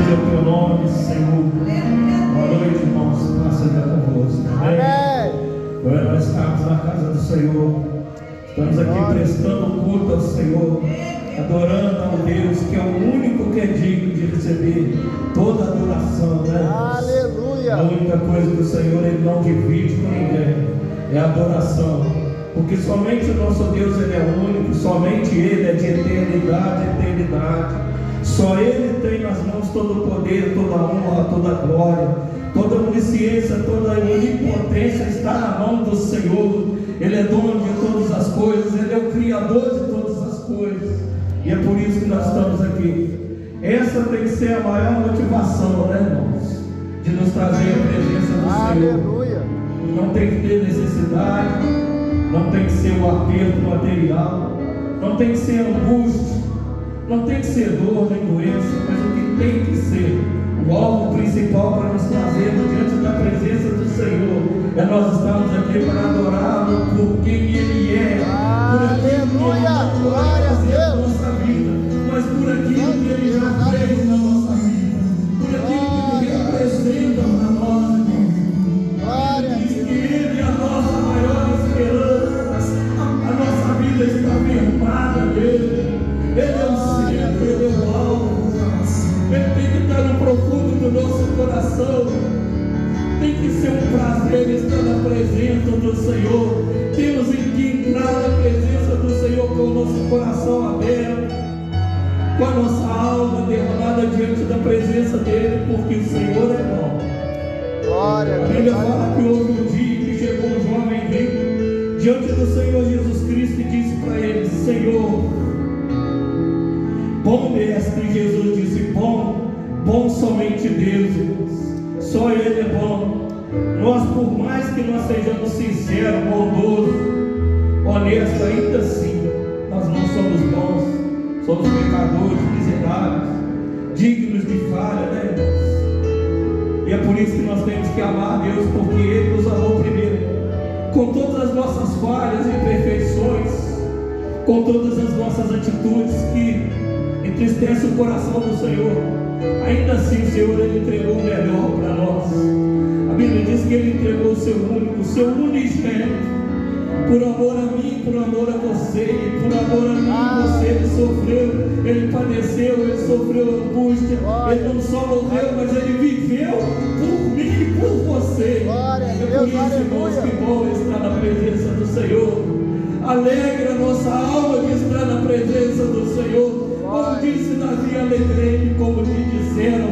é o teu nome, Senhor. Boa noite, irmãos. Paz seja convosco. Amém. Nós estamos na casa do Senhor. Estamos aqui prestando culto ao Senhor, adorando ao Deus que é o único que é digno de receber toda a adoração, né? Aleluia. A única coisa que o Senhor ele não divide com ninguém é a adoração, porque somente o nosso Deus ele é único, somente Ele é de eternidade a eternidade. Só Ele tem nas mãos todo o poder, toda a honra, toda a glória, toda a onisciência, toda a onipotência está na mão do Senhor. Ele é dono de todas as coisas, Ele é o Criador de todas as coisas, e é por isso que nós estamos aqui. Essa tem que ser a maior motivação, né, irmãos? De nos trazer a presença do Senhor. Aleluia. Não tem que ter necessidade, não tem que ser o aperto material, não tem que ser angústia, não tem que ser dor nem doença, mas o que tem que ser o alvo principal para nos trazermos diante da presença do Senhor é nós estarmos aqui para adorá-lo por quem Ele é, por aquilo que Ele vai fazer na nossa vida, mas por aquilo que Ele já fez na nossa vida, por aquilo que Ele representa para nós. Diz que Ele é a nossa maior esperança, a nossa vida está firmada nele. Ele é o centro, Ele é o alvo. Ele tem que estar no profundo do nosso coração. Tem que ser um prazer estar na presença do Senhor. Temos que entrar na presença do Senhor com o nosso coração aberto, com a nossa alma derramada diante da presença dEle, porque o Senhor é bom. A Bíblia fala que houve um dia que chegou um jovem rico diante do Senhor Jesus Cristo e disse para ele: Senhor, bom mestre. Jesus disse: bom somente Deus, irmãos. Só Ele é bom. Nós, por mais que nós sejamos sinceros, bondosos, honestos, ainda assim nós não somos bons. Somos pecadores, miseráveis, dignos de falha, né, irmãos? E é por isso que nós temos que amar a Deus, porque Ele nos amou primeiro, com todas as nossas falhas e imperfeições, com todas as nossas atitudes que entristecem o coração do Senhor. Ainda assim o Senhor Ele entregou o melhor para nós. A Bíblia diz que Ele entregou o seu único, o seu unigênito, por amor a mim, por amor a você, e por amor a mim e você. Ele sofreu, Ele padeceu, Ele sofreu angústia. Ele não só morreu, mas Ele viveu por mim e por você. É por isso, irmãos, que bom estar na presença do Senhor. Alegra a nossa alma que está na presença do Senhor. Como disse Davi, alegrei-me, como te disseram,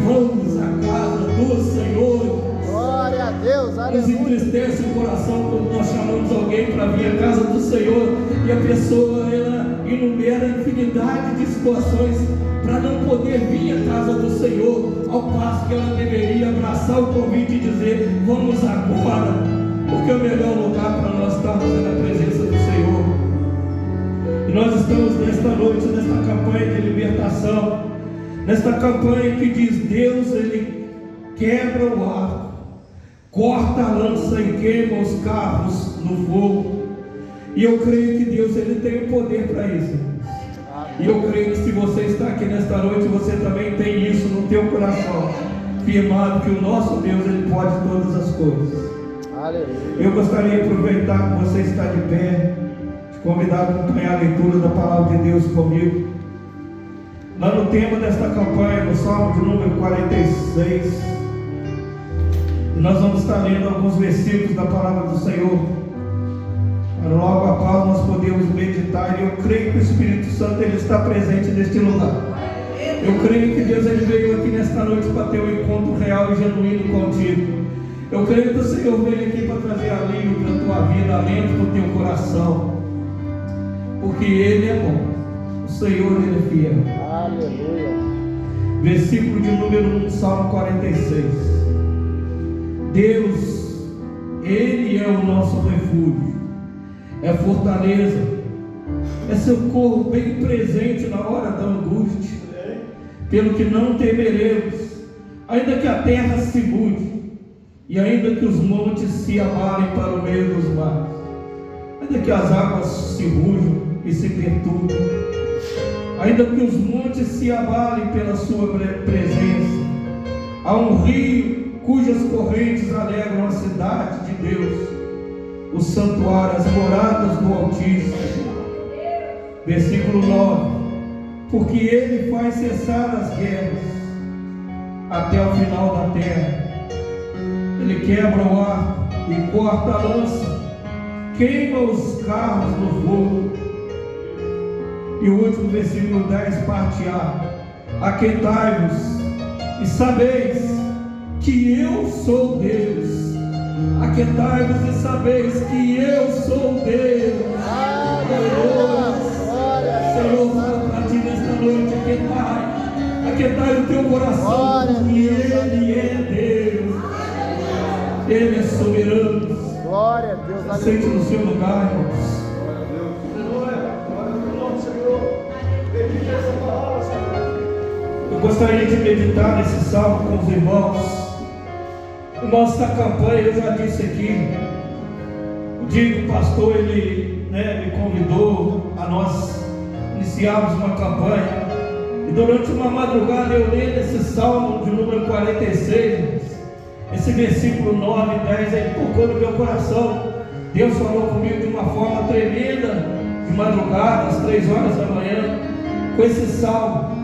vamos à casa do Senhor. Glória a Deus, aleluia. Nos entristece o coração quando nós chamamos alguém para vir à casa do Senhor e a pessoa ela enumera infinidade de situações para não poder vir à casa do Senhor, ao passo que ela deveria abraçar o convite e dizer: vamos agora, porque é o melhor lugar para nós estarmos na presença do Senhor. E nós estamos nesta noite, nesta campanha de libertação, nesta campanha que diz: Deus, Ele quebra o arco, corta a lança e queima os carros no fogo. E eu creio que Deus Ele tem o poder para isso. E eu creio que se você está aqui nesta noite, você também tem isso no teu coração, firmado que o nosso Deus Ele pode todas as coisas. Eu gostaria de aproveitar que você está de pé, convidar a acompanhar a leitura da palavra de Deus comigo. Lá no tema desta campanha, no Salmo de número 46, e nós vamos estar lendo alguns versículos da palavra do Senhor, para logo após nós podemos meditar. E eu creio que o Espírito Santo Ele está presente neste lugar. Eu creio que Deus Ele veio aqui nesta noite para ter um encontro real e genuíno contigo. Eu creio que o Senhor veio aqui para trazer alívio para a tua vida, alento para o teu coração, porque Ele é bom, o Senhor Ele é fiel. Aleluia. Versículo de número 1, Salmo 46. Deus, Ele é o nosso refúgio, é fortaleza, é socorro bem presente na hora da angústia. Pelo que não temeremos, ainda que a terra se mude, e ainda que os montes se abalem para o meio dos mares, ainda que as águas se rujam e se perturbem, ainda que os montes se abalem pela sua presença, Há um rio cujas correntes alegram a cidade de Deus, o santuário, as moradas do Altíssimo. Versículo 9: porque Ele faz cessar as guerras até o final da terra. Ele quebra o arco e corta a lança, queima os carros no fogo. E o último versículo 10, parte A: aquietai-vos e sabeis que eu sou Deus. Aquietai-vos e sabeis que eu sou Deus. Senhor, fala para ti nesta noite: aquietai o teu coração, porque Ele é Deus. Ele é soberano. Glória a Deus. Sente no seu lugar, irmãos. Eu gostaria de meditar nesse salmo com os irmãos. Nossa campanha, eu já disse aqui, o dia que o pastor me convidou a nós iniciarmos uma campanha, e durante uma madrugada eu li esse salmo de número 46, esse versículo 9 e 10, ele tocou no meu coração. Deus falou comigo de uma forma tremenda, de madrugada, às 3 horas da manhã, com esse salmo.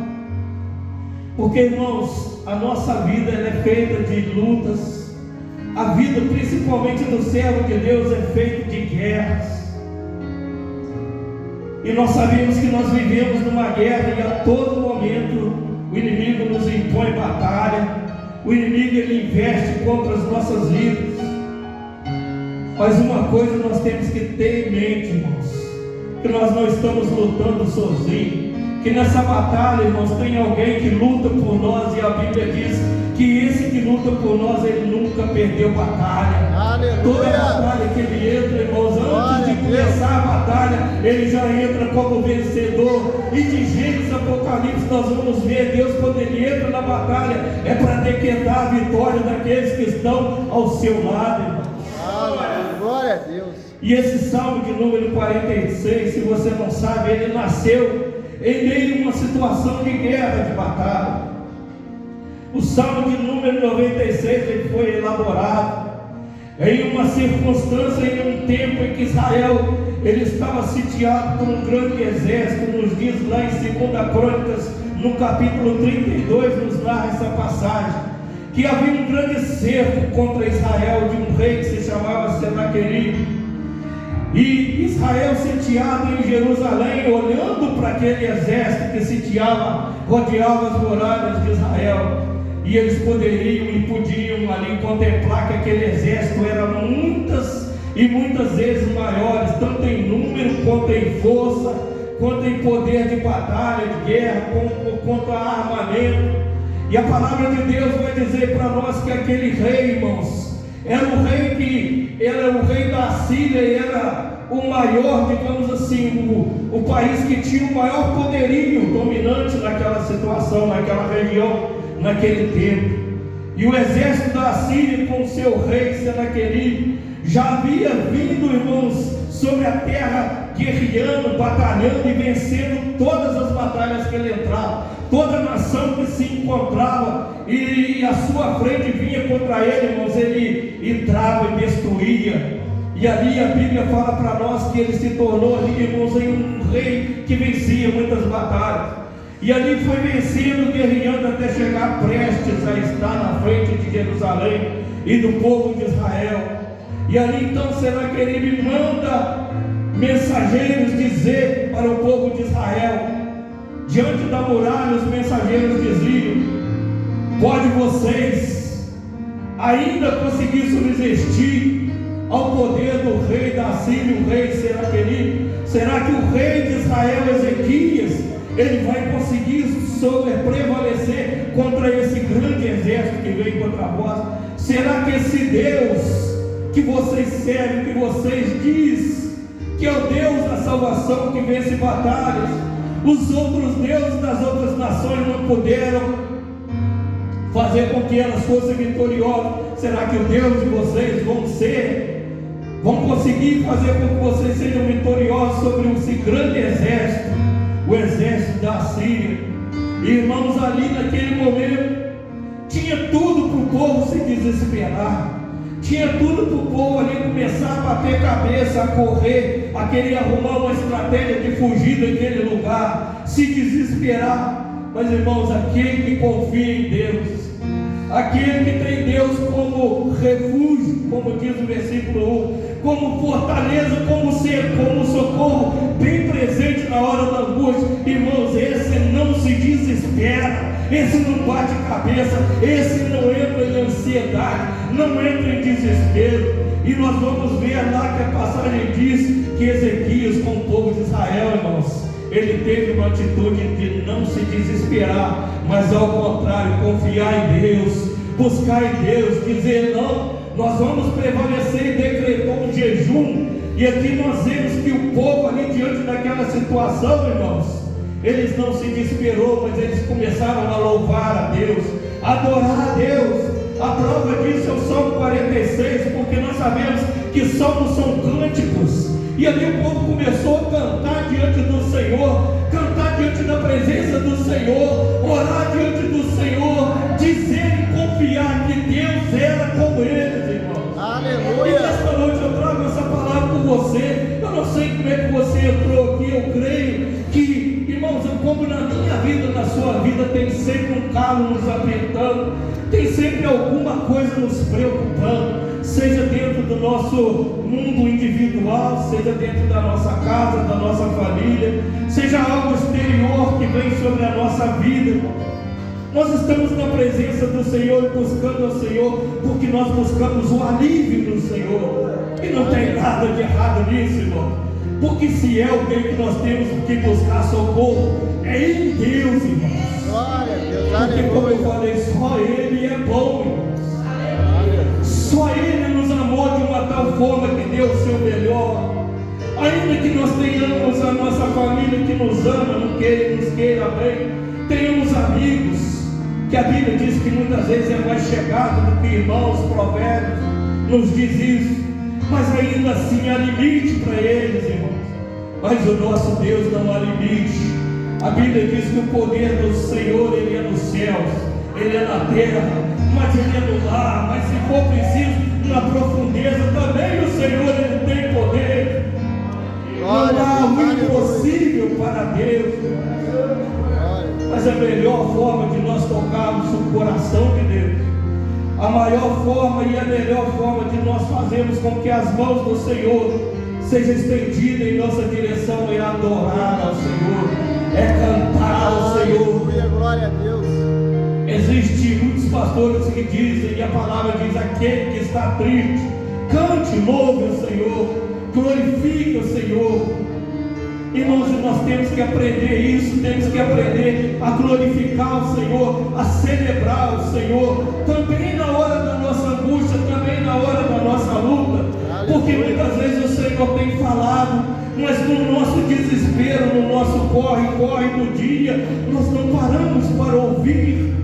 Porque, irmãos, a nossa vida ela é feita de lutas. A vida, principalmente do servo de Deus, é feita de guerras. E nós sabemos que nós vivemos numa guerra, e a todo momento o inimigo nos impõe batalha. O inimigo ele investe contra as nossas vidas. Mas uma coisa nós temos que ter em mente, irmãos: que nós não estamos lutando sozinhos. Que nessa batalha, irmãos, tem alguém que luta por nós, e a Bíblia diz que esse que luta por nós, ele nunca perdeu batalha. Aleluia. Toda batalha que ele entra, irmãos, antes de começar a batalha, ele já entra como vencedor. E de Gênesis a Apocalipse nós vamos ver Deus, quando ele entra na batalha, é para decretar a vitória daqueles que estão ao seu lado, irmãos. Glória a Deus. E esse salmo de número 46, se você não sabe, ele nasceu em meio a uma situação de guerra, de batalha. O salmo de número 96 ele foi elaborado em uma circunstância, em um tempo em que Israel ele estava sitiado por um grande exército. Nos diz lá em 2 Crônicas, no capítulo 32, nos narra essa passagem, que havia um grande cerco contra Israel de um rei que se chamava Senaqueribe. E Israel sitiado em Jerusalém, olhando para aquele exército que sitiava, rodeava as muralhas de Israel, e eles poderiam e podiam ali contemplar que aquele exército era muitas e muitas vezes maiores, tanto em número, quanto em força, quanto em poder de batalha, de guerra, quanto a armamento. E a palavra de Deus vai dizer para nós que aquele rei, irmãos, era o rei que era o rei da Síria, e era o maior, digamos assim, o país que tinha o maior poderio dominante naquela situação, naquela região, naquele tempo. E o exército da Síria, com seu rei Senaqueribe, já havia vindo, irmãos, sobre a terra, guerreando, batalhando e vencendo todas as batalhas que ele entrava. Toda nação que se encontrava e à sua frente vinha contra ele, irmãos, ele entrava e destruía. E ali a Bíblia fala para nós que ele se tornou ali, irmãos, em um rei que vencia muitas batalhas. E ali foi vencendo, guerreando, até chegar prestes a estar na frente de Jerusalém e do povo de Israel. E ali então Senaqueribe manda mensageiros dizer para o povo de Israel. Diante da muralha, os mensageiros diziam: pode vocês ainda conseguir subsistir ao poder do rei da Síria, o rei Senaqueribe? Será que o rei de Israel, Ezequias, ele vai conseguir prevalecer contra esse grande exército que vem contra vós? Será que esse Deus que vocês servem, que vocês dizem que é o Deus da salvação, que vence batalhas, os outros deuses das outras nações não puderam fazer com que elas fossem vitoriosas? Será que o Deus de vocês vão conseguir fazer com que vocês sejam vitoriosos sobre esse grande exército, o exército da Síria? Irmãos, ali naquele momento tinha tudo desesperar. Tinha tudo para o povo ali começar a bater cabeça, a correr, a querer arrumar uma estratégia de fugir daquele lugar, se desesperar. Mas, irmãos, aquele que confia em Deus, aquele que tem Deus como refúgio, como diz o versículo 1, como fortaleza, como socorro, bem presente na hora da angústia, irmãos, esse não se desespera, esse não bate cabeça, esse não entra em ansiedade, não entra em desespero. E nós vamos ver lá que a passagem diz que Ezequias, com o povo de Israel, irmãos, ele teve uma atitude de não se desesperar, mas ao contrário, confiar em Deus, buscar em Deus, dizer: não, nós vamos prevalecer. E decretou um jejum. E aqui nós vemos que o povo ali, diante daquela situação, irmãos, eles não se desesperou, mas eles começaram a louvar a Deus, adorar a Deus. A prova disso é o Salmo 46, porque nós sabemos que salmos são cânticos. E ali o povo começou a cantar diante do Senhor, cantar diante da presença do Senhor, orar diante do Senhor, dizer e confiar que Deus era com eles, irmãos. Aleluia! E nesta noite eu trago essa palavra com você. Eu não sei como é que você entrou aqui. Eu creio que, irmãos, como na minha vida, na sua vida, tem sempre um calo nos apertando, tem sempre alguma coisa nos preocupando, seja dentro do nosso mundo individual, seja dentro da nossa casa, da nossa família, seja algo exterior que vem sobre a nossa vida. Nós estamos na presença do Senhor e buscando ao Senhor, porque nós buscamos o alívio do Senhor, e não tem nada de errado nisso, irmão, porque se é alguém que nós temos que buscar socorro, é em Deus, irmãos. Glória a Deus, porque como eu aleluia! falei, só Ele é bom, irmãos. Só Ele nos amou de uma tal forma que deu o seu melhor. Ainda que nós tenhamos a nossa família que nos ama, nos queira bem, tenhamos amigos, que a Bíblia diz que muitas vezes é mais chegado do que irmãos, Provérbios nos diz isso, mas ainda assim há limite para eles, irmãos. Mas o nosso Deus não há limite. A Bíblia diz que o poder do Senhor, Ele é nos céus, Ele é na terra, mas Ele é no lar. Mas se for preciso, na profundeza também o Senhor, Ele tem poder. Não há o impossível para Deus. Mas a melhor forma de nós tocarmos o coração de Deus, a maior forma e a melhor forma de nós fazermos com que as mãos do Senhor sejam estendidas em nossa direção é adorar ao Senhor, é cantar ao Senhor. Glória a Deus. Existem muitos pastores que dizem, e a palavra diz: aquele que está triste, cante, louve o Senhor, glorifique o Senhor. Irmãos, nós temos que aprender isso, temos que aprender a glorificar o Senhor, a celebrar o Senhor, também na hora da nossa angústia, também na hora da nossa luta, porque muitas vezes o Senhor tem falado, mas no nosso desespero, no nosso corre do dia, nós não paramos para ouvir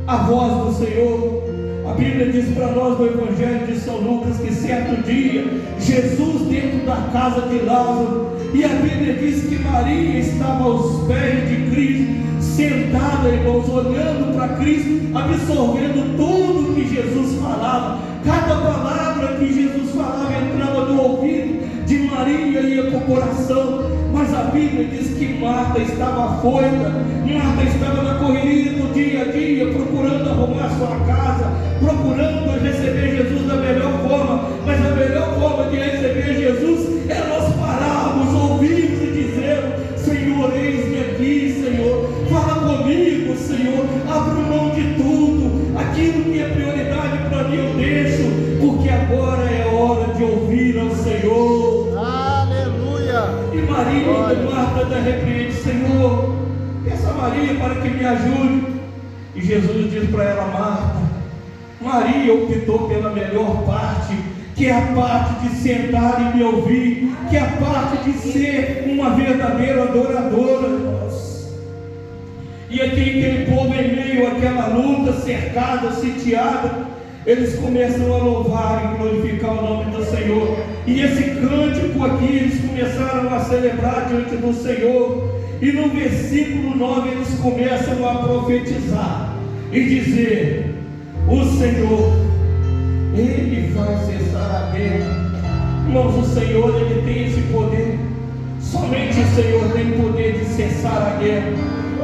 a voz do Senhor. A Bíblia diz para nós no Evangelho de São Lucas que certo dia, Jesus dentro da casa de Lázaro, e a Bíblia diz que Maria estava aos pés de Cristo, sentada, irmãos, olhando para Cristo, absorvendo tudo que Jesus falava. Cada palavra que Jesus falava entrava no ouvido de Maria e ia para o coração. Mas a Bíblia diz que Marta estava afoita, Marta estava na correria do dia a dia, procurando arrumar sua casa, procurando receber Jesus da melhor forma. Mas a melhor forma de receber Jesus é nós pararmos, ouvirmos e dizermos: Senhor, eis-me aqui, Senhor, fala comigo, Senhor, abro mão de tudo, aquilo que é prioridade para mim eu deixo, porque agora é hora de ouvir ao Senhor. E Maria e Marta da repreende: Senhor, peça a Maria para que me ajude. E Jesus diz para ela: Marta, Maria optou pela melhor parte, que é a parte de sentar e me ouvir, que é a parte de ser uma verdadeira adoradora. E aqui aquele povo, em meio àquela luta, cercada, sitiada, eles começam a louvar e glorificar o nome do Senhor. E esse cântico aqui, eles começaram a celebrar diante do Senhor. E no versículo 9 eles começam a profetizar e dizer: o Senhor Ele faz cessar a guerra. Irmãos, o Senhor, Ele tem esse poder. Somente o Senhor tem poder de cessar a guerra,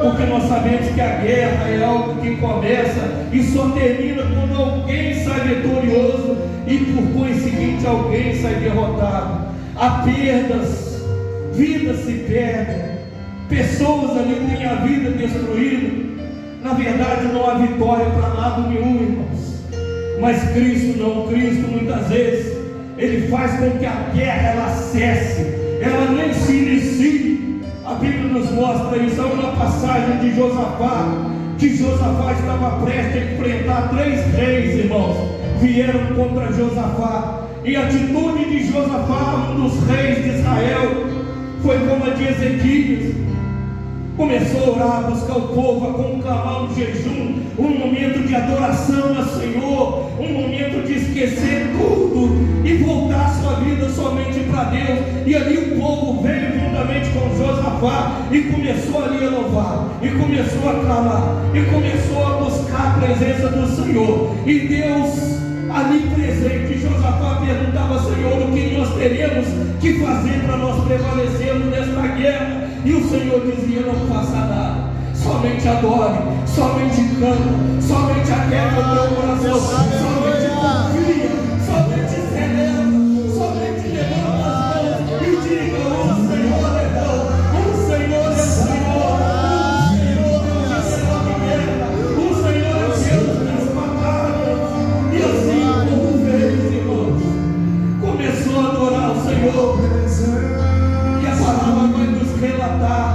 porque nós sabemos que a guerra é algo que começa e só termina quando alguém sai vitorioso e por conseguinte alguém sai derrotado. Há perdas, vidas se perdem, pessoas ali têm a vida destruída. Na verdade não há vitória para lado nenhum, irmãos. Mas Cristo não, Cristo muitas vezes Ele faz com que a guerra ela cesse, ela nem se inicie. A Bíblia nos mostra isso. Há uma passagem de Josafá, que Josafá estava prestes a enfrentar 3 reis, irmãos, vieram contra Josafá, e a atitude de Josafá, um dos reis de Israel, foi como a de Ezequias. Começou a orar, buscar o povo, a conclamar um jejum, um momento de adoração ao Senhor, um momento de esquecer tudo e voltar sua vida somente para Deus. E ali o povo veio juntamente com Josafá e começou ali a louvar, e começou a clamar, e começou a buscar a presença do Senhor. E Deus ali presente, Josafá perguntava: Senhor, o que nós teremos que fazer para nós prevalecermos nesta guerra? E o Senhor dizia: não faça nada, somente adore, somente canta, somente aquece o teu coração, somente confia, somente celebra, somente levanta as mãos e diga: o Senhor é bom, o Senhor é Senhor, o Senhor é guerra, o Senhor é Deus das batalhas. E assim o povo fez, irmãos, começou a adorar o Senhor. E a palavra vai nos relatar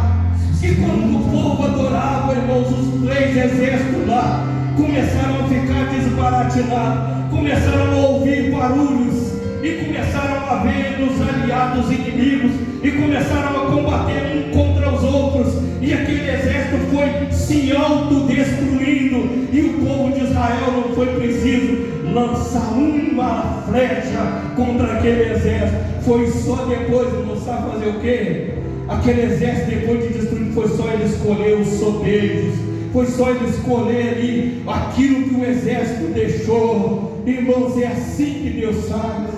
que quando o povo adorava, irmãos, os 3 exércitos lá começaram a ficar desbaratinados, começaram a ouvir barulhos, e começaram a ver os aliados inimigos, e começaram a combater um contra os outros, e aquele exército foi se autodestruindo, e o povo de Israel não foi preciso lançar uma flecha contra aquele exército. Foi só depois, não sabe fazer o quê? Aquele exército, depois de destruído, foi só ele escolher os sobejos, foi só ele escolher ali aquilo que o exército deixou. Irmãos, é assim que Deus faz.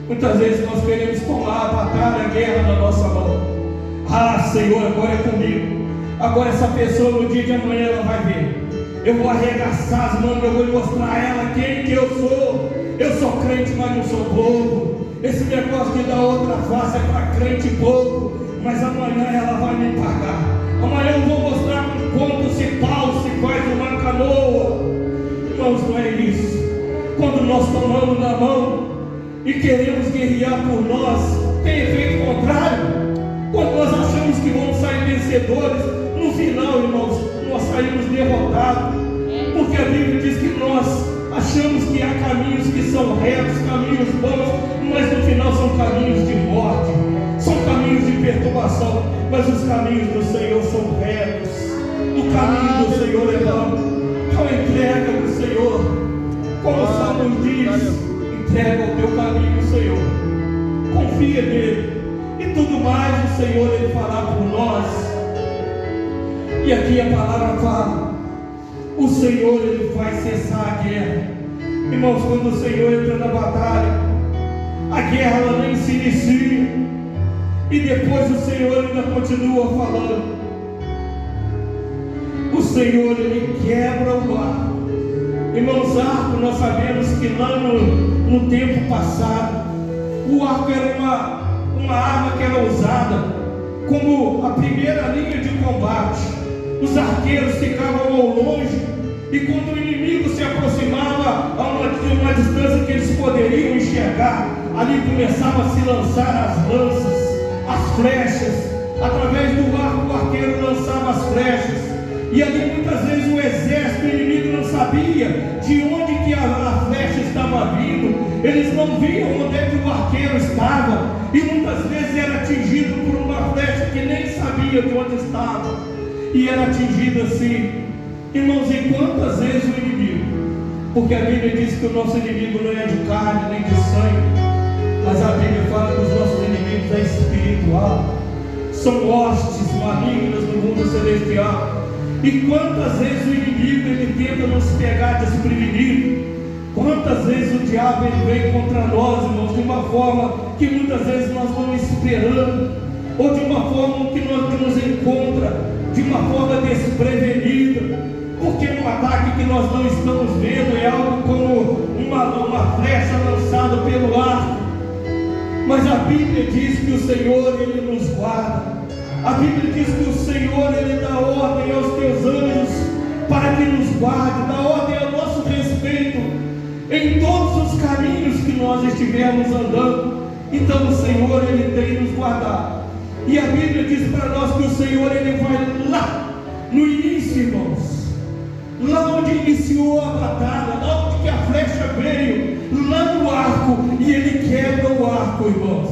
Muitas vezes nós queremos tomar a batalha, a guerra na nossa mão. Ah, Senhor, agora é comigo. Agora essa pessoa no dia de amanhã ela vai ver. Eu vou arregaçar as mãos, eu vou mostrar a ela quem que eu sou. Eu sou crente, mas não sou bobo. Esse negócio de dar outra face é para crente bobo. Mas amanhã ela vai me pagar. Amanhã eu vou mostrar quanto se pau se faz uma canoa. Irmãos, não é isso. Quando nós tomamos na mão e queremos guerrear por nós, tem efeito contrário. Quando nós achamos que vamos sair vencedores, no final, irmãos, nós saímos derrotados. Porque a Bíblia diz que nós achamos que há caminhos que são retos, caminhos bons, mas no final são caminhos de morte, são caminhos de perturbação. Mas os caminhos do Senhor são retos, o caminho do Senhor é bom. Então entrega ao Senhor, como o Salmo diz: entrega o teu caminho, Senhor, confia nele, e tudo mais o Senhor ele fará por nós. E aqui a palavra fala: o Senhor ele faz cessar a guerra. Irmãos, quando o Senhor entra na batalha, a guerra ela nem se inicia, e depois o Senhor ainda continua falando. O Senhor ele quebra o arco. Irmãos, arco, nós sabemos que lá no tempo passado, o arco era uma arma que era usada como a primeira linha de combate. Os arqueiros ficavam ao longe, e quando o inimigo se aproximava a uma distância que eles poderiam enxergar, ali começava a se lançar as lanças, as flechas. Através do arco o arqueiro lançava as flechas, e ali muitas vezes o exército inimigo não sabia de onde que a flecha estava vindo. Eles não viam onde é que o arqueiro estava, e muitas vezes era atingido por uma flecha que nem sabia de onde estava, e era atingido assim. Irmãos, e quantas vezes o inimigo, porque a Bíblia diz que o nosso inimigo não é de carne nem de sangue, mas a Bíblia fala que os nossos inimigos é espiritual, são hostes malignas no mundo celestial. E quantas vezes o inimigo ele tenta nos pegar desprevenido, Quantas vezes o diabo ele vem contra nós, irmãos, de uma forma que muitas vezes nós não esperamos, ou de uma forma que nos encontra de uma forma desprevenida, porque um ataque que nós não estamos vendo é algo como uma flecha lançada pelo arco. Mas a Bíblia diz que o Senhor ele nos guarda. A Bíblia diz que o Senhor ele dá ordem aos teus anjos para que nos guarde, dá ordem ao nosso respeito em todos os caminhos que nós estivermos andando. Então o Senhor ele tem nos guardado. E a Bíblia diz para nós que o Senhor ele vai lá no início, irmãos, lá onde iniciou a batalha, lá onde que a flecha veio, lá no arco, e ele quebra o arco, irmãos.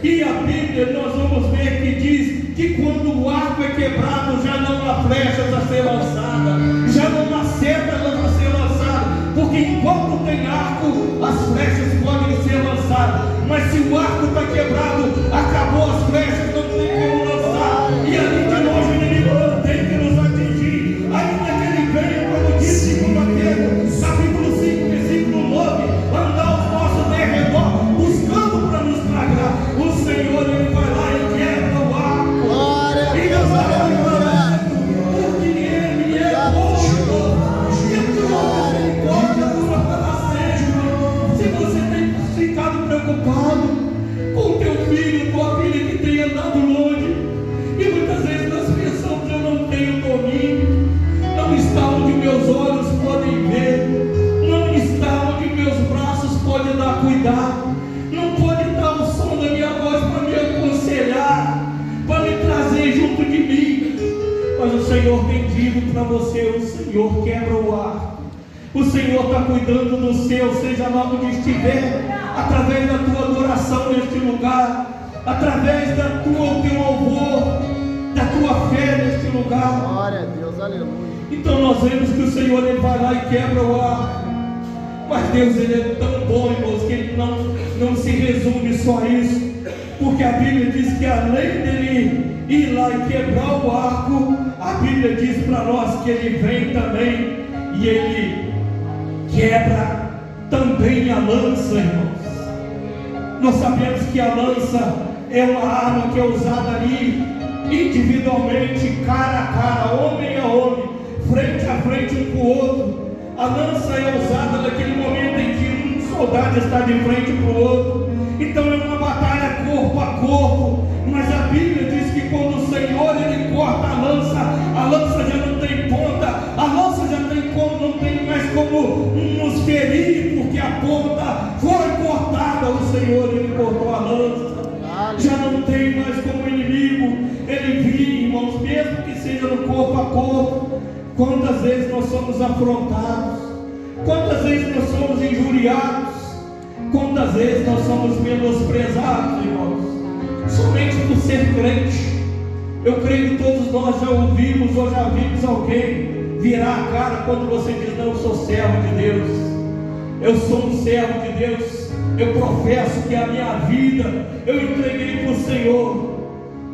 E a Bíblia nós vamos ver que diz que quando o arco é quebrado, já não há flechas a ser lançada, já não há setas a ser lançada, porque enquanto tem arco, as flechas podem ser lançadas, mas se o arco está quebrado, acabou as flechas, não tem como lançar, e ali de longe o inimigo não tem que nos atingir, ainda que ele venha, como disse em Mateus, capítulo 5, versículo 9, andar ao nosso derredor, buscando para nos tragar, o Senhor ele vai lá e quebra o arco. E Deus vai porque Ele é bom, e a tua misericórdia dura para sempre. Se você tem ficado preocupado com o teu filho, tua filha que tem andado longe, e muitas vezes nós pensamos, eu não tenho domínio, não está onde meus olhos podem ver, não está onde meus braços podem dar cuidado, não pode dar o som da minha voz para me aconselhar, para me trazer junto de mim. Mas o Senhor tem dito para você, o Senhor quebra o arco, o Senhor está cuidando do seu, seja lá onde estiver, através da tua adoração neste lugar, através da teu louvor, da tua fé neste lugar. Glória a Deus, aleluia. Então nós vemos que o Senhor ele vai lá e quebra o arco. Mas Deus ele é tão bom, irmãos, que ele não se resume só a isso, porque a Bíblia diz que além dele ir lá e quebrar o arco, a Bíblia diz para nós que ele vem também e ele quebra também a lança, irmãos. Nós sabemos que a lança é uma arma que é usada ali individualmente, cara a cara, homem a homem, frente a frente um com o outro. A lança é usada naquele momento em que um soldado está de frente para o outro. Então é uma batalha corpo a corpo. Mas a Bíblia diz que quando o Senhor ele corta a lança já não tem ponta, a lança já não tem mais como nos ferir, porque a ponta foi cortada. O Senhor ele cortou a lança. Já não tem mais como o inimigo ele vir, irmãos, mesmo que seja no corpo a corpo. Quantas vezes nós somos afrontados, quantas vezes nós somos injuriados, quantas vezes nós somos menosprezados, irmãos, somente por ser crente. Eu creio que todos nós já ouvimos ou já vimos alguém virar a cara quando você diz: não, eu sou servo de Deus, eu sou um servo de Deus, eu professo que a minha vida eu entreguei para o Senhor,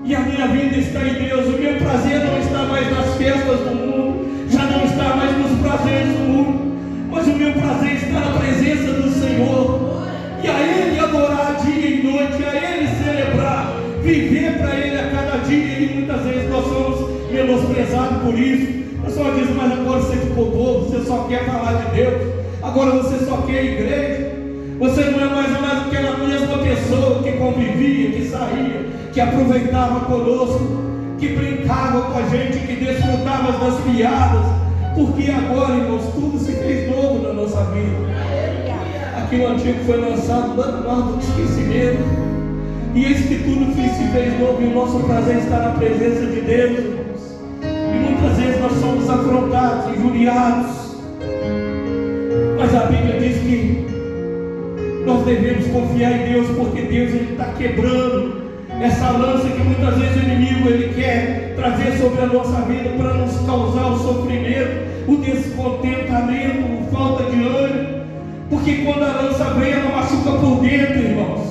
e a minha vida está em Deus. O meu prazer não está mais nas festas do mundo, já não está mais nos prazeres do mundo, mas o meu prazer está na presença do Senhor, e a Ele adorar dia e noite, a Ele celebrar, viver para Ele a cada dia. E muitas vezes nós somos menosprezados por isso. O pessoal diz: mas agora você ficou bobo, você só quer falar de Deus, agora você só quer igreja, você não é mais ou menos aquela mesma pessoa que convivia, que saía, que aproveitava conosco, que brincava com a gente, que desfrutava das piadas, porque agora, irmãos, tudo se fez novo na nossa vida. Aquilo antigo foi lançado lá no mar do esquecimento, e eis que tudo se fez novo, e o nosso prazer está na presença de Deus, irmãos. E muitas vezes nós somos afrontados, injuriados, mas a Bíblia diz que nós devemos confiar em Deus, porque Deus está quebrando essa lança que muitas vezes o inimigo ele quer trazer sobre a nossa vida para nos causar o sofrimento, o descontentamento, a falta de ânimo, porque quando a lança vem, ela machuca por dentro, irmãos.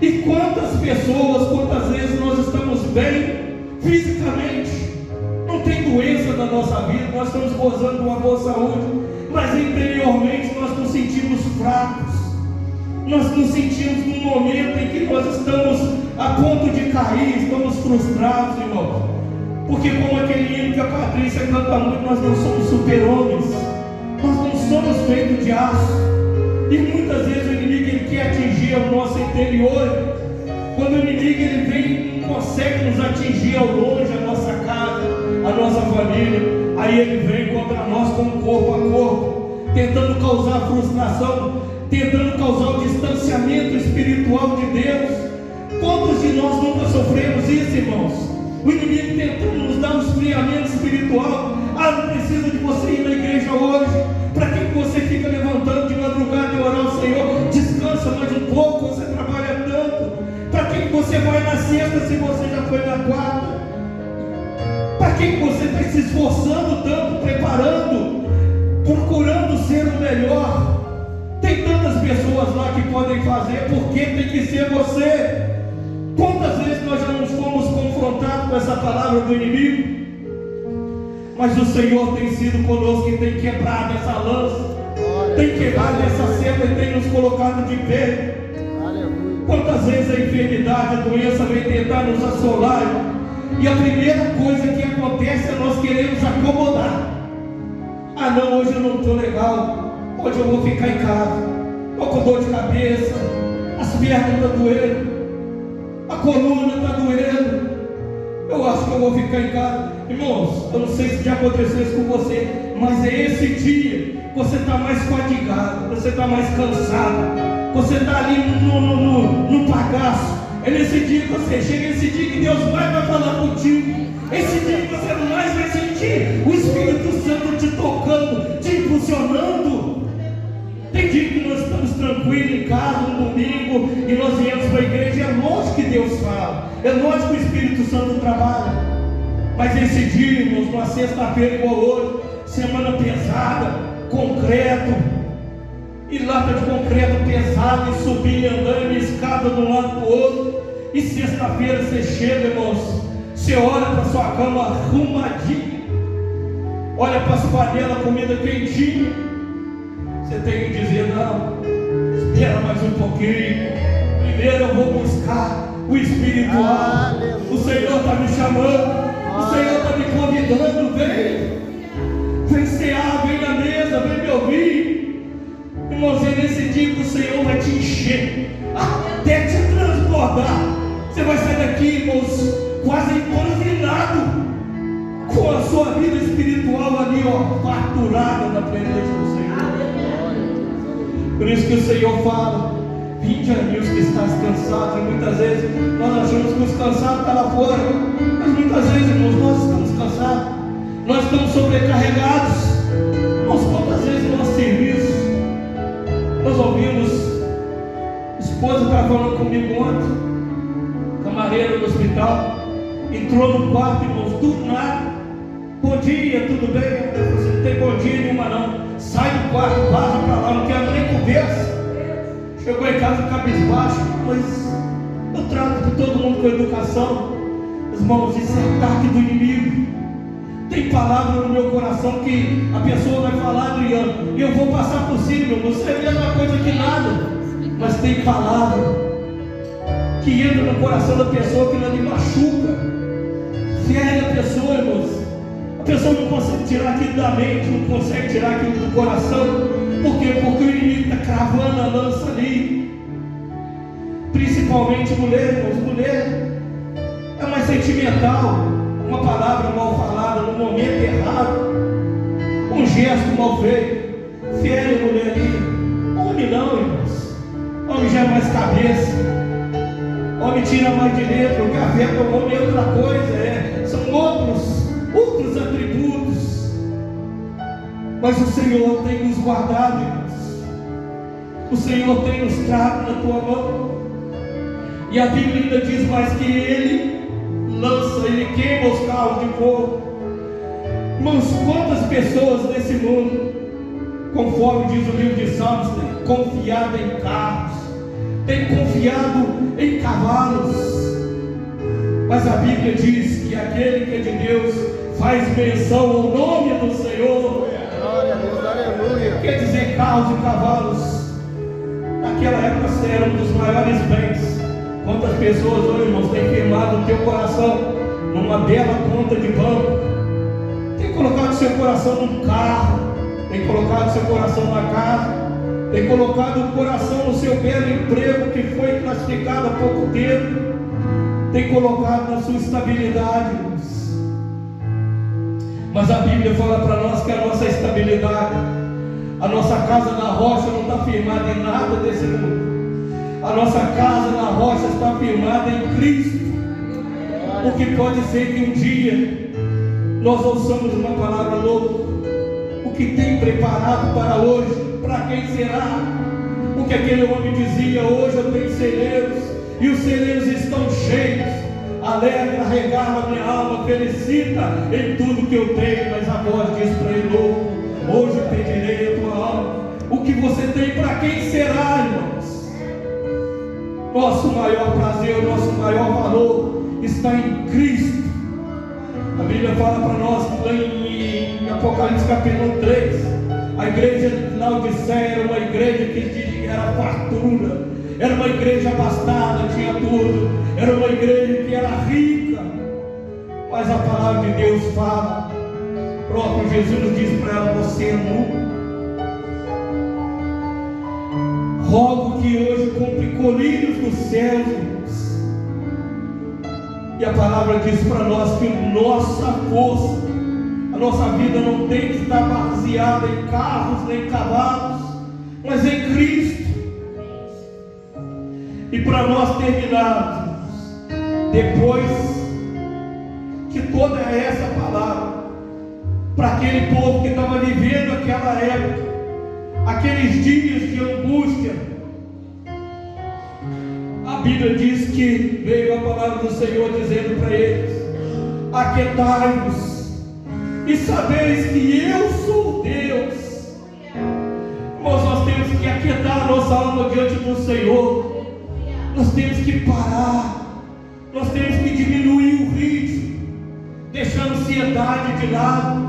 E quantas pessoas, quantas vezes nós estamos bem fisicamente, não tem doença na nossa vida, nós estamos gozando de uma boa saúde, mas interiormente nós nos sentimos sentimos fracos, nós nos sentimos num momento em que nós estamos a ponto de cair, estamos frustrados, irmãos. Porque como aquele hino que a Patrícia canta muito, nós não somos super-homens, nós não somos feitos de aço. E muitas vezes o inimigo ele quer atingir o nosso interior. Quando o inimigo ele vem, não consegue nos atingir ao longe, a nossa casa, a nossa família, aí ele vem contra nós como corpo a corpo, tentando causar frustração, tentando causar o distanciamento espiritual de Deus. Quantos de nós nunca sofremos isso, irmãos? O inimigo tentando nos dar um esfriamento espiritual. Não precisa de você ir na igreja hoje. Para que você fica levantando de madrugada e orar ao Senhor? Descansa mais um pouco, você trabalha tanto. Para que você vai na sexta se você já foi na quarta? Para que você está se esforçando tanto, preparando, procurando ser o melhor? Tem tantas pessoas lá que podem fazer, porque tem que ser você. Quantas vezes nós já nos fomos confrontados com essa palavra do inimigo? Mas o Senhor tem sido conosco e tem quebrado essa lança, tem quebrado essa seta e tem nos colocado de pé. Quantas vezes a enfermidade, a doença vem tentar nos assolar, e a primeira coisa que acontece é nós queremos acomodar. Não, hoje eu não estou legal, hoje eu vou ficar em casa, estou com dor de cabeça, as pernas estão doendo, a coluna está doendo, eu acho que eu vou ficar em casa. Irmãos, eu não sei se já aconteceu isso com você, mas é esse dia que você está mais fadigado, você está mais cansado, você está ali no bagaço. É nesse dia que você chega, esse dia que Deus vai falar contigo, esse dia que você mais vai sentir o Espírito Santo te tocando, te impulsionando. Tem dia que nós estamos tranquilos em casa, no domingo, e nós viemos para a igreja. É lógico que Deus fala, é lógico que o Espírito Santo trabalha. Mas esse dia, irmãos, numa sexta-feira igual hoje, semana pesada, concreto, e lata de concreto pesado, e subir e andando, e escada de um lado para o outro. E sexta-feira você chega, irmãos, você olha para sua cama arrumadinha, olha para as panelas, comida quentinha, você tem que dizer: não, espera mais um pouquinho, primeiro eu vou buscar o espiritual. O Senhor está me chamando, o Senhor está me convidando. Vem cear, vem na mesa, vem me ouvir. Irmãos, é nesse dia que o Senhor vai te encher, até te transbordar. Você vai sair daqui, irmãos, quase empanzinado, com a sua vida espiritual ali, farturada na presença do Senhor. Por isso que o Senhor fala: vinde a mim os que estás cansados. E muitas vezes nós achamos que os cansados estão lá fora, mas muitas vezes, irmãos, nós estamos cansados, nós estamos sobrecarregados. Irmãos, quantas vezes no nosso serviço nós ouvimos, a esposa estava falando comigo ontem, camareira do hospital, entrou no quarto, irmãos, do nada: bom dia, tudo bem? Eu falei assim: não tem bom dia nenhuma não, sai do quarto, vaza para lá, não quero nem conversa. Chegou em casa cabisbaixo, mas eu trato de todo mundo com educação. Irmãos, isso é ataque do inimigo. Tem palavra no meu coração que a pessoa vai falar: Adriano, eu vou passar por cima, você é a mesma coisa que nada. Mas tem palavra que entra no coração da pessoa, que ela lhe machuca, fere a pessoa, irmãos. A pessoa não consegue tirar aquilo da mente, não consegue tirar aquilo do coração. Por quê? Porque o inimigo está cravando a lança ali. Principalmente mulher, irmãos. Mulher é mais sentimental. Uma palavra mal falada no momento errado, um gesto mal feito, fere a mulher ali. Homem não, irmãos. Homem já é mais cabeça. Homem tira mais de letra. O que afeta o homem é outra coisa, são outros atributos. Mas o Senhor tem nos guardado, irmãos. O Senhor tem nos trago na tua mão. E a Bíblia ainda diz mais que Ele lança, Ele queima os carros de fogo. Irmãos, quantas pessoas nesse mundo, conforme diz o livro de Salmos, têm confiado em carros, têm confiado em cavalos. Mas a Bíblia diz que aquele que é de Deus faz menção ao nome do Senhor. Glória a Deus, aleluia. Quer dizer, carros e cavalos Naquela época era um dos maiores bens. Quantas pessoas hoje, irmãos, têm firmado o teu coração numa bela conta de banco, tem colocado seu coração num carro, tem colocado seu coração na casa, tem colocado o coração no seu belo emprego que foi classificado há pouco tempo, tem colocado na sua estabilidade, irmãos. Mas a Bíblia fala para nós que a nossa estabilidade, a nossa casa na rocha não está firmada em nada desse mundo. A nossa casa na rocha está firmada em Cristo. Porque pode ser que um dia nós ouçamos uma palavra louca. O que tem preparado para hoje, para quem será? Porque aquele homem dizia: hoje eu tenho celeiros, e os celeiros estão cheios. Alegra, regala minha alma, felicita em tudo que eu tenho. Mas a voz diz para ele: louco, hoje pedirei a tua alma. O que você tem, para quem será, irmãos? Nosso maior prazer, o nosso maior valor está em Cristo. A Bíblia fala para nós em Apocalipse capítulo 3, a igreja de Laodiceia era uma igreja que era fartura, era uma igreja abastada, tinha tudo, era uma igreja que era rica. Mas a palavra de Deus fala, o próprio Jesus diz para ela: você é nu. Rogo que hoje compre colírios dos céus, irmãos. E a palavra diz para nós que nossa força, a nossa vida não tem que estar baseada em carros nem cavalos, mas em Cristo. E para nós terminarmos, depois que toda essa palavra, para aquele povo que estava vivendo aquela época, aqueles dias de angústia, a Bíblia diz que veio a palavra do Senhor dizendo para eles: aquietai-vos e sabeis que eu sou Deus. Irmãos, nós temos que aquietar a nossa alma diante do Senhor. Nós temos que parar, nós temos que diminuir o ritmo, deixar a ansiedade de lado.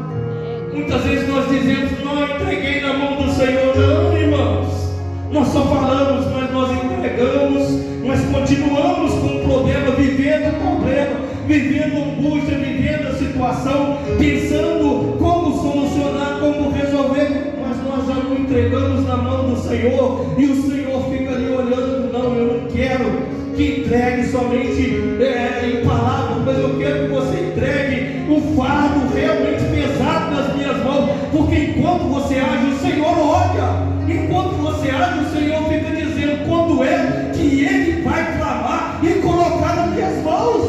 Muitas vezes nós dizemos: não, entreguei na mão do Senhor. Não, irmãos, nós só falamos, mas nós entregamos, mas continuamos com o problema, vivendo o problema, vivendo a angústia, vivendo a situação, pensando como solucionar, como resolver, mas nós já não entregamos na mão do Senhor, e o Senhor fica ali olhando. Não, eu não quero que entregue somente em palavras, mas eu quero que você entregue um fardo realmente pesado nas minhas mãos, porque enquanto você age, o Senhor olha. Enquanto você age, o Senhor fica dizendo quando é que Ele vai clamar e colocar nas minhas mãos.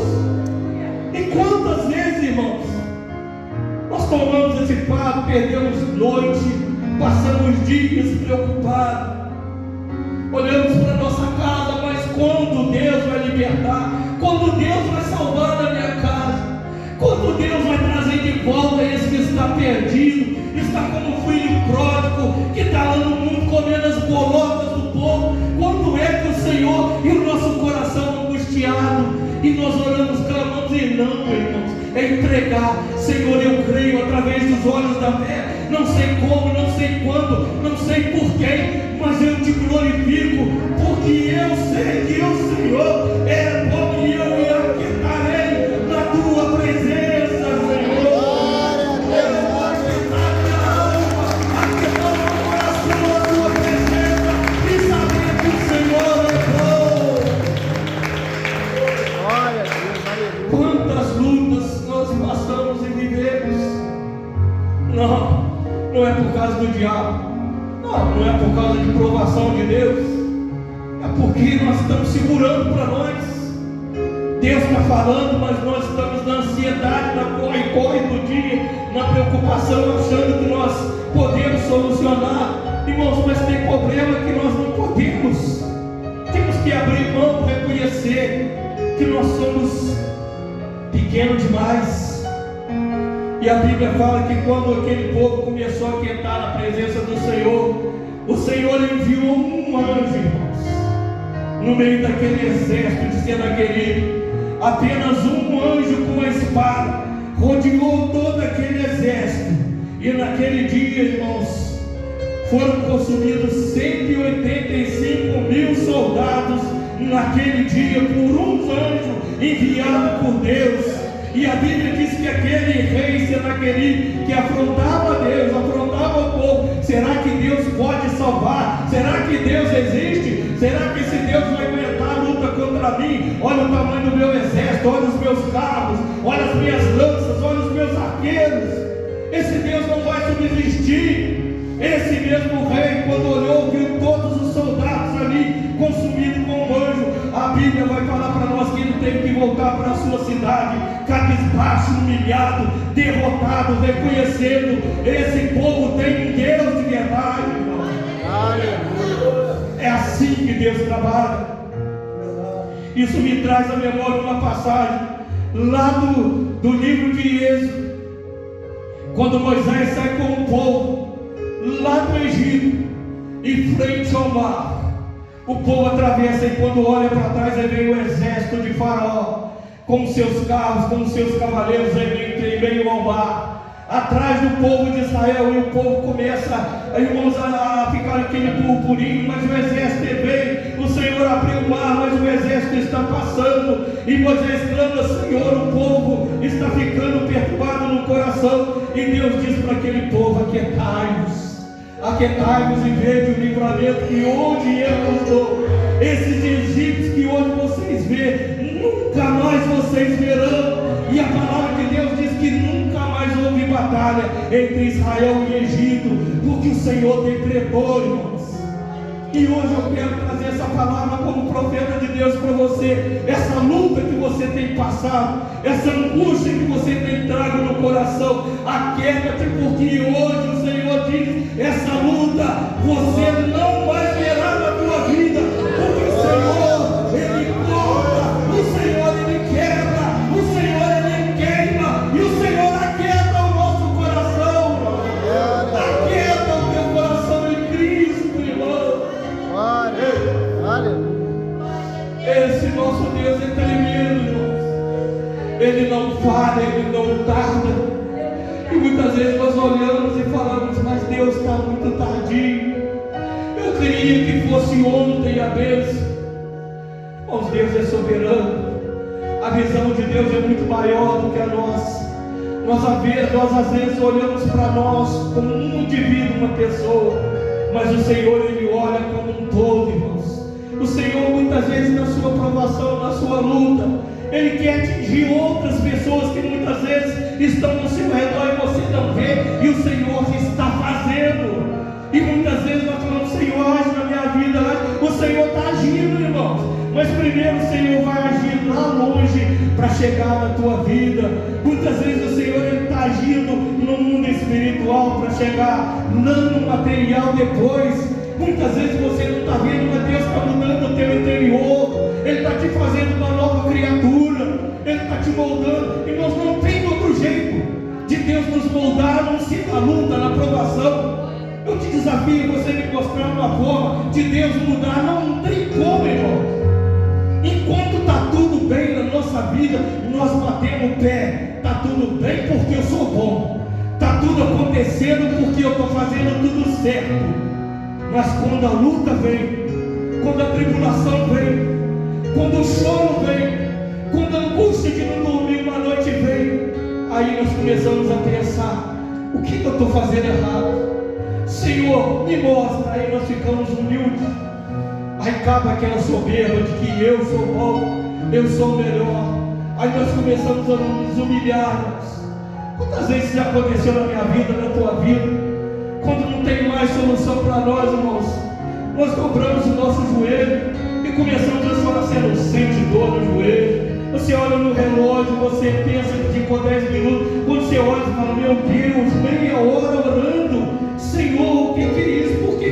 E quantas vezes, irmãos, nós tomamos esse fardo, perdemos noite, passamos dias preocupados, olhamos para a nossa casa, mas quando Deus vai libertar, quando Deus vai salvar a minha casa, quando Deus vai trazer de volta esse que está perdido, está como um filho pródigo, que está lá no mundo comendo as bolotas do povo, quando é que o Senhor, e o nosso coração angustiado, e nós oramos, clamamos, e não, irmãos, é entregar. Senhor, eu creio através dos olhos da fé, não sei como, não sei quando, não sei por quem, mas eu te glorifico, porque eu sei que o Senhor é bom, e eu me aquietarei na tua presença, Senhor. Não é por causa do diabo, não é por causa de provação de Deus, é porque nós estamos segurando para nós. Deus está falando, mas nós estamos na ansiedade, na corre-corre do dia, na preocupação, achando que nós podemos solucionar. Irmãos, mas tem problema que nós não podemos. Temos que abrir mão, reconhecer que nós somos pequenos demais. E a Bíblia fala que quando aquele povo começou a aquietar na presença do Senhor, o Senhor enviou um anjo, irmãos, no meio daquele exército de Senaqueribe. Apenas um anjo com a espada rodeou todo aquele exército. E naquele dia, irmãos, foram consumidos 185.000 derrotados naquele dia por um anjo enviado por Deus. E a Bíblia diz que aquele rei Senaqueribe, que afrontava Deus, afrontava o povo, será que Deus pode salvar? Será que Deus existe? Será que esse Deus vai aguentar a luta contra mim? Olha o tamanho do meu exército, olha os meus carros, olha as minhas lanças, olha os meus arqueiros. Esse Deus não vai subsistir. Esse mesmo rei, quando olhou, viu todos os soldados ali consumidos com um anjo. A Bíblia vai falar para nós que ele teve que voltar para a sua cidade, cabisbaixo, humilhado, derrotado, reconhecendo: esse povo tem um Deus de verdade, irmão. É assim que Deus trabalha. Isso me traz à memória uma passagem lá do livro de Êxodo, quando Moisés sai com o povo lá do Egito, em frente ao mar. O povo atravessa, e quando olha para trás, aí vem o exército de Faraó, com seus carros, com seus cavaleiros em meio ao mar, atrás do povo de Israel. E o povo começa, irmãos, a ficar aquele purpurinho, mas o exército vem. O Senhor abriu o mar, mas o exército está passando, e Moisés clama: Senhor, o povo está ficando perturbado no coração. E Deus diz para aquele povo: aquietai-vos e vede o livramento que hoje eu vos dou. Esses egípcios que hoje vocês vê, nunca mais vocês verão. E a palavra de Deus diz que nunca mais houve batalha entre Israel e Egito, porque o Senhor decretou, irmãos. E hoje eu quero trazer essa palavra como profeta de Deus para você. Essa luta que você tem passado, essa angústia que você tem trago no coração, aquieta-te, porque hoje o Senhor diz: essa luta você não vai verá na tua vida, porque o Senhor, Ele corta, o Senhor, Ele quebra, o Senhor, Ele queima, e o Senhor aquieta o nosso coração, aquieta o teu coração em Cristo, irmão. Esse nosso Deus é tremendo, irmãos. Ele não falha, Ele não tarda. E muitas vezes nós olhamos e falamos: mas Deus está muito tardio. Eu queria que fosse ontem a bênção. Mas Deus é soberano. A visão de Deus é muito maior do que a nossa. Nós às vezes olhamos para nós como um indivíduo, uma pessoa, mas o Senhor, Ele olha como um todo, irmãos. O Senhor, muitas vezes, na sua provação, na sua luta, Ele quer atingir outras pessoas que muitas vezes estão no seu redor e você não vê, e o Senhor está fazendo. E muitas vezes nós falamos: Senhor, age na minha vida, o Senhor está agindo, irmãos. Mas primeiro o Senhor vai agir lá longe para chegar na tua vida. Muitas vezes o Senhor está agindo no mundo espiritual para chegar no material depois. Muitas vezes você não está vendo, mas Deus está mudando o teu interior. Ele está te fazendo uma nova criatura. Ele está te moldando. Irmãos, não tem outro jeito de Deus nos moldar, a não ser na luta, na provação. Eu te desafio você me mostrar uma forma de Deus mudar. Não tem como, irmão. Enquanto está tudo bem na nossa vida, nós batemos o pé. Está tudo bem porque eu sou bom. Está tudo acontecendo porque eu estou fazendo tudo certo. Mas quando a luta vem, quando a tribulação vem, quando o choro vem, quando a angústia de não dormir uma noite vem, aí nós começamos a pensar: o que eu estou fazendo errado? Senhor, me mostra. Aí nós ficamos humildes. Aí acaba aquela soberba de que eu sou bom, eu sou melhor. Aí nós começamos a nos humilhar. Quantas vezes já aconteceu na minha vida, na tua vida? Quando não tem mais solução para nós, irmãos, nós dobramos o nosso joelho e começamos a falar: você não sente dor no joelho. Você olha no relógio, você pensa que ficou 10 minutos. Quando você olha e fala: meu Deus, meia hora orando. Senhor, o que é isso? Por que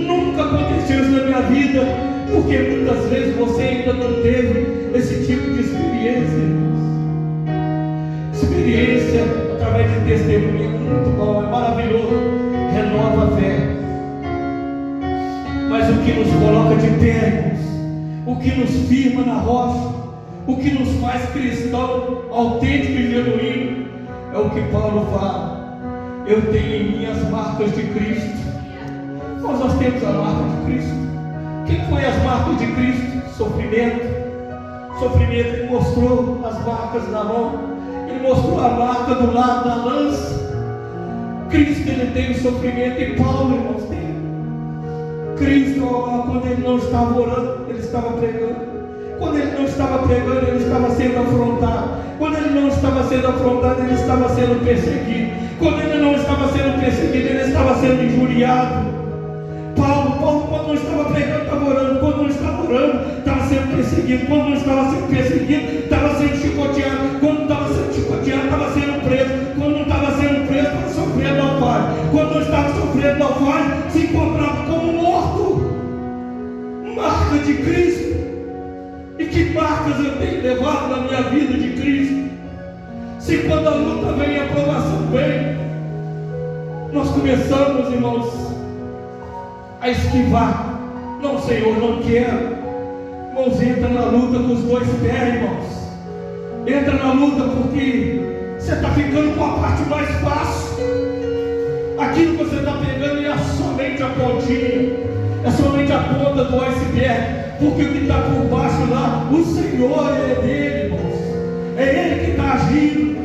nunca aconteceu isso na minha vida? Porque muitas vezes você ainda não teve esse tipo de experiência, irmãos. Experiência através de testemunho é muito bom, é maravilhoso. Renova a fé. Mas o que nos coloca de pé, irmãos, o que nos firma na rocha, o que nos faz cristão autêntico e genuíno, é o que Paulo fala: eu tenho em mim as marcas de Cristo. Nós temos a marca de Cristo. O que foi as marcas de Cristo? Sofrimento. Sofrimento, ele mostrou as marcas na mão, ele mostrou a marca do lado da lança. Cristo, ele teve sofrimento, e Paulo, irmãos, teve. Cristo, quando ele não estava orando, ele estava pregando. Quando ele não estava pregando, ele estava sendo afrontado. Quando ele não estava sendo afrontado, ele estava sendo perseguido. Quando ele não estava sendo perseguido, ele estava sendo injuriado. Paulo, quando não estava pregando, estava orando. Quando não estava orando, estava sendo perseguido. Quando não estava sendo perseguido, estava sendo chicoteado. Quando não estava sendo chicoteado, estava sendo preso. Quando não estava sendo preso, estava sofrendo naufrágio. Quando não estava sofrendo naufrágio, se encontrava como morto. Marca de Cristo. E que marcas eu tenho levado na minha vida de Cristo? Se quando a luta vem e a provação vem, nós começamos, irmãos, a esquivar. Não, Senhor, não quero. Irmãos, entra na luta com os dois pés, irmãos. Entra na luta porque você está ficando com a parte mais fácil. Aquilo que você está pegando é somente a pontinha, é somente a ponta do iceberg. Porque o que está por baixo lá, o Senhor é dele, irmãos. É Ele que está agindo.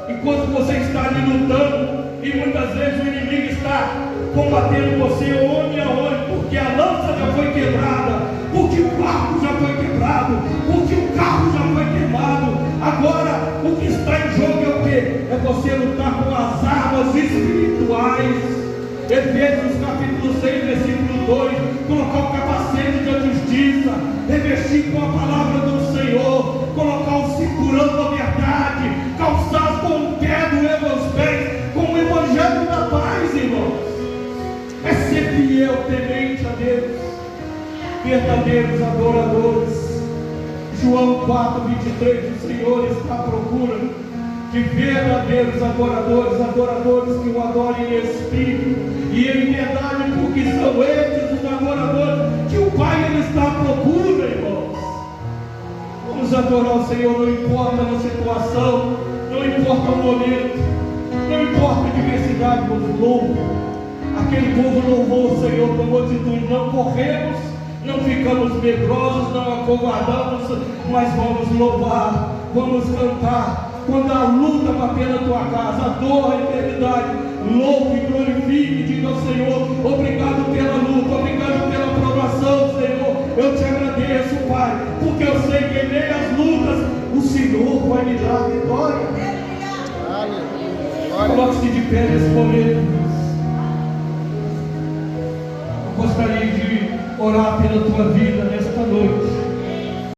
Enquanto você está ali lutando, e muitas vezes o inimigo está combatendo você homem a homem, porque a lança já foi quebrada, porque o barco já foi quebrado, porque o carro já foi queimado. Agora o que está em jogo é o quê? É você lutar com as armas espirituais. Efésios capítulo 6, versículo 2, colocar o capacete da justiça, revestir com a palavra do Senhor, colocar o cinturão da verdade, calçar com o pé dos pés, com o evangelho da paz, irmãos. É ser fiel, temente a Deus, verdadeiros adoradores. João 4:23, o Senhor está à procura de verdadeiros adoradores, adoradores que o adorem em espírito e em verdade, porque são esses os adoradores que o Pai ele está à procura, irmãos. Vamos adorar o Senhor, não importa a situação, não importa o momento, não importa a diversidade, mas louvo. Aquele povo louvou o Senhor com multitude, não corremos, não ficamos medrosos, não acovardamos, mas vamos louvar, vamos cantar. Quando a luta bater na tua casa, a dor, a enfermidade, louve e glorifique, diga ao Senhor, obrigado pela luta, obrigado pela provação, Senhor, eu te agradeço, Pai, porque eu sei que em meio às lutas, o Senhor vai me dar vitória. Coloque-se de pé nesse momento. Eu gostaria de orar pela tua vida.